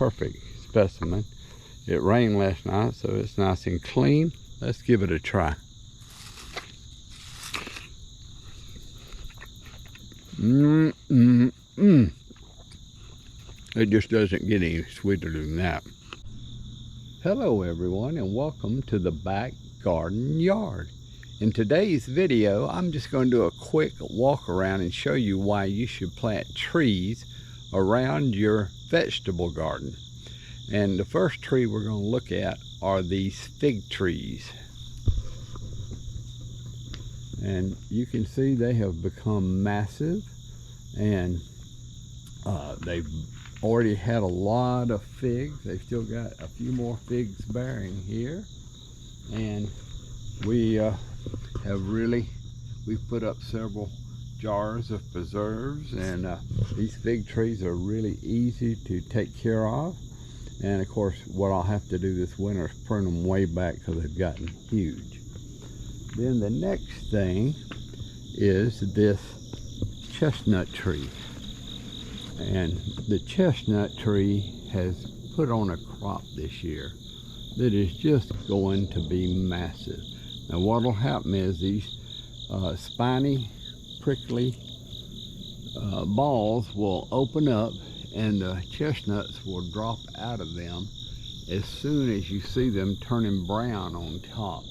perfect specimen. It rained last night, so it's nice and clean. Let's give it a try. It just doesn't get any sweeter than that. Hello everyone, and welcome to the back garden yard. In today's video, I'm just going to do a quick walk around and show you why you should plant trees around your vegetable garden. And the first tree we're going to look at are these fig trees. And you can see they have become massive, and they've already had a lot of figs. They've still got a few more figs bearing here, and we've put up several jars of preserves, and these fig trees are really easy to take care of. And of course, what I'll have to do this winter is prune them way back because they've gotten huge. Then the next thing is this chestnut tree. And the chestnut tree has put on a crop this year that is just going to be massive. Now what will happen is these spiny, prickly balls will open up, and the chestnuts will drop out of them as soon as you see them turning brown on top.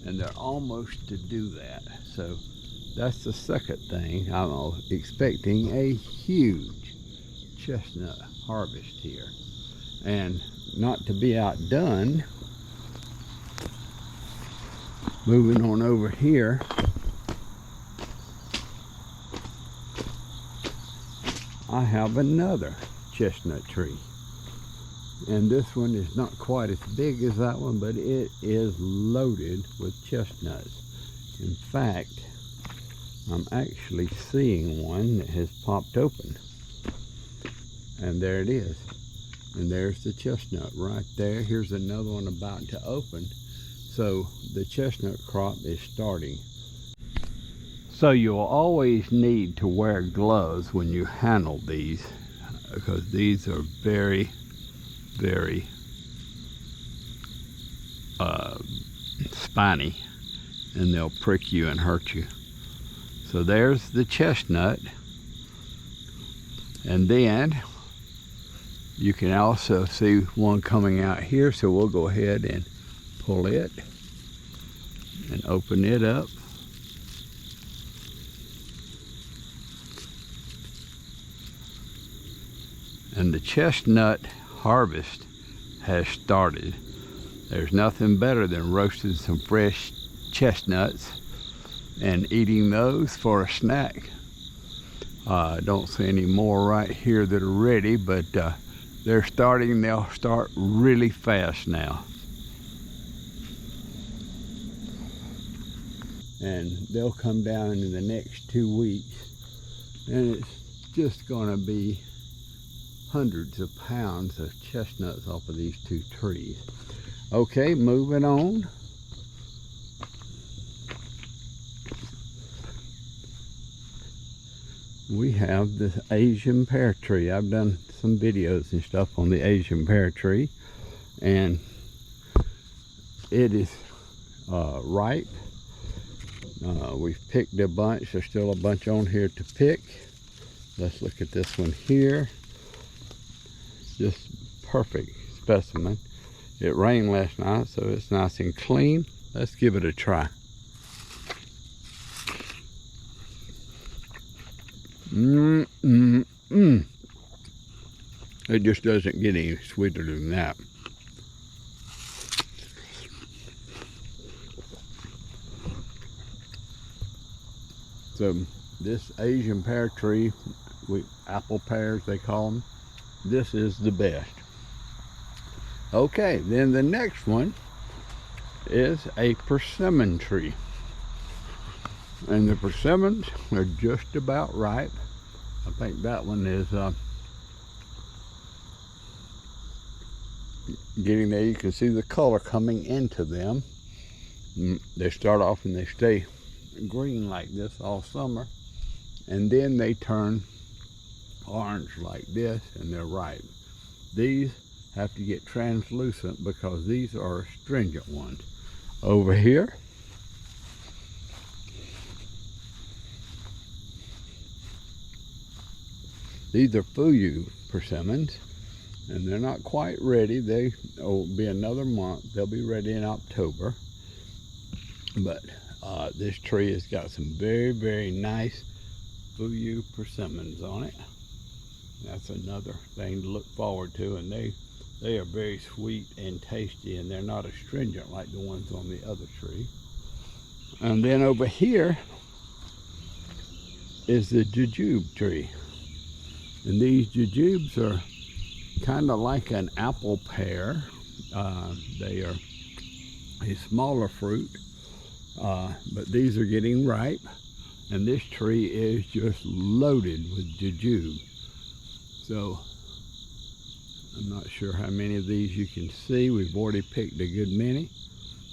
And they're almost to do that. So that's the second thing. I'm expecting a huge chestnut harvest here. And not to be outdone, moving on over here, I have another chestnut tree. And this one is not quite as big as that one, but it is loaded with chestnuts. In fact, I'm actually seeing one that has popped open. And there it is. And there's the chestnut right there. Here's another one about to open. So the chestnut crop is starting. So you'll always need to wear gloves when you handle these, because these are very spiny, and they'll prick you and hurt you. So there's the chestnut, and then you can also see one coming out here, so we'll go ahead and pull it and open it up. And the chestnut harvest has started. There's nothing better than roasting some fresh chestnuts and eating those for a snack. I don't see any more right here that are ready, but they're starting. They'll start really fast now. And they'll come down in the next 2 weeks, and it's just gonna be hundreds of pounds of chestnuts off of these two trees. Okay, moving on. We have this Asian pear tree. I've done some videos and stuff on the Asian pear tree, and it is ripe. We've picked a bunch. There's still a bunch on here to pick. Let's look at this one here. Just perfect specimen. It rained last night, so it's nice and clean. Let's give it a try. It just doesn't get any sweeter than that. So this Asian pear tree, apple pears they call them, this is the best. Okay, then the next one is a persimmon tree. And the persimmons are just about ripe. I think that one is getting there. You can see the color coming into them. They start off and they stay green like this all summer, and then they turn orange like this, and they're ripe. These have to get translucent because these are astringent ones. Over here, these are persimmons, and they're not quite ready. They will be another month. They'll be ready in October. But this tree has got some very, very nice persimmons on it. That's another thing to look forward to, and they are very sweet and tasty, and they're not astringent like the ones on the other tree. And then over here is the jujube tree. And these jujubes are kind of like an apple pear. They are a smaller fruit, but these are getting ripe. And this tree is just loaded with jujube. So I'm not sure how many of these you can see. We've already picked a good many,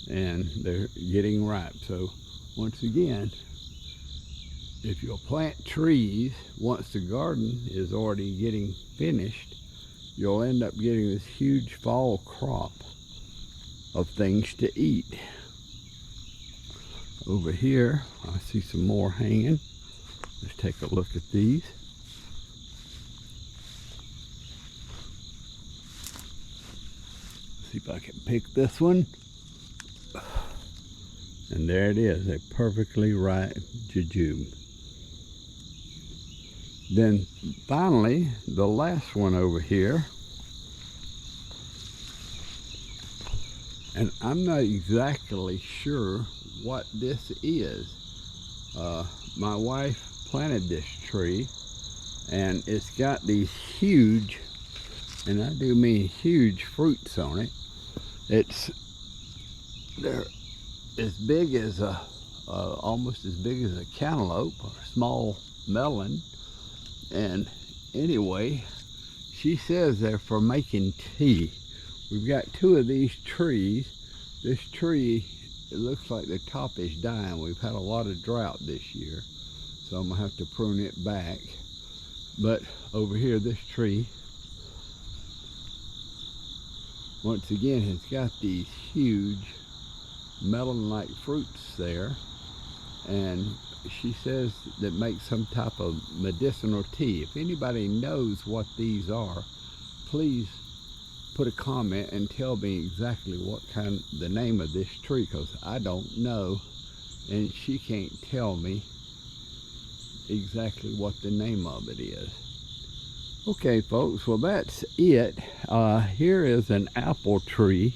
and they're getting ripe. So once again, if you'll plant trees once the garden is already getting finished, you'll end up getting this huge fall crop of things to eat. Over here, I see some more hanging. Let's take a look at these. See if I can pick this one. And there it is, a perfectly ripe jujube. Then finally, the last one over here. And I'm not exactly sure what this is. My wife planted this tree, and it's got these huge, and I do mean huge, fruits on it. They're as big as almost as big as a cantaloupe or a small melon. And anyway, she says they're for making tea. We've got two of these trees. This tree, it looks like the top is dying. We've had a lot of drought this year, so I'm gonna have to prune it back. But over here, this tree, once again, has got these huge melon-like fruits there, and she says that makes some type of medicinal tea. If anybody knows what these are, please put a comment and tell me exactly what the name of this tree, because I don't know, and she can't tell me exactly what the name of it is. Okay, folks, well, that's it. Here is an apple tree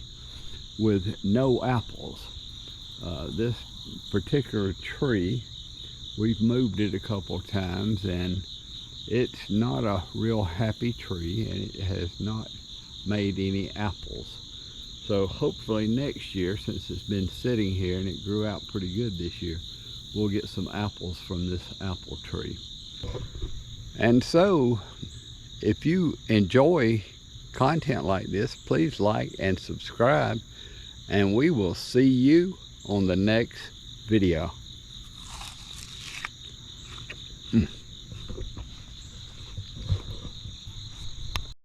with no apples. This particular tree, we've moved it a couple times, and it's not a real happy tree, and it has not made any apples. So hopefully next year, since it's been sitting here and it grew out pretty good this year, we'll get some apples from this apple tree. And so, if you enjoy content like this, please like and subscribe, and we will see you on the next video.